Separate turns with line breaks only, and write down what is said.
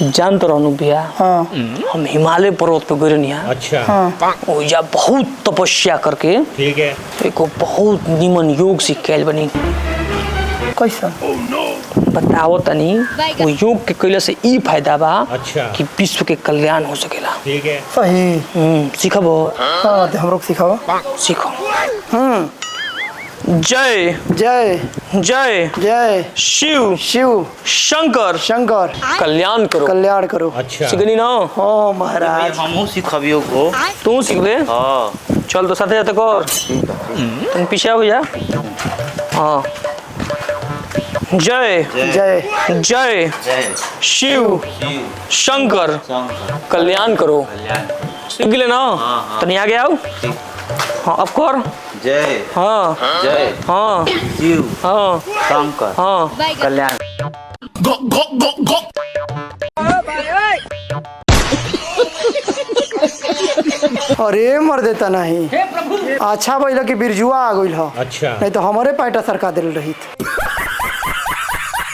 जान तो रहनु भैया।
हाँ
हम हिमालय पर्वत पे गए रहनी।
अच्छा
हाँ
ओइजा बहुत तपस्या करके
ठीक है।
एको बहुत निमन योग सीख के आइल बनी।
कैसा
बताओ तनी वो योग के कैला से ई फायदा बा
अच्छा
कि विश्व के कल्याण हो सकेला।
ठीक है।
सही।
सीखबो?
हाँ तो हम लोग सिखावा।
सीखो।
हम्म।
जय
जय
जय
जय
शिव
शिव
शंकर
शंकर
कल्याण करो।
कल्याण करो।
अच्छा
सीखनी ना?
हाँ महाराज
हमहू सिखबियो को।
तू सीख ले।
हाँ
चल तो साथे जाते कर। तुम पीछे हो जा। हाँ जय
जय
जय
जय
शिव
शिव
शंकर
शंकर
कल्याण करो।
कल्याण।
सीख ले ना? तनी आगे आओ। हाँ अब कर।
जय
हाँ
जय
हाँ
शिव
हाँ
शंकर
हाँ
कल्याण।
अरे मर देता नहीं। अच्छा भइल कि बिरजुआ आ गइल ह।
अच्छा
नहीं तो हमारे पैटा सरका दिल रही।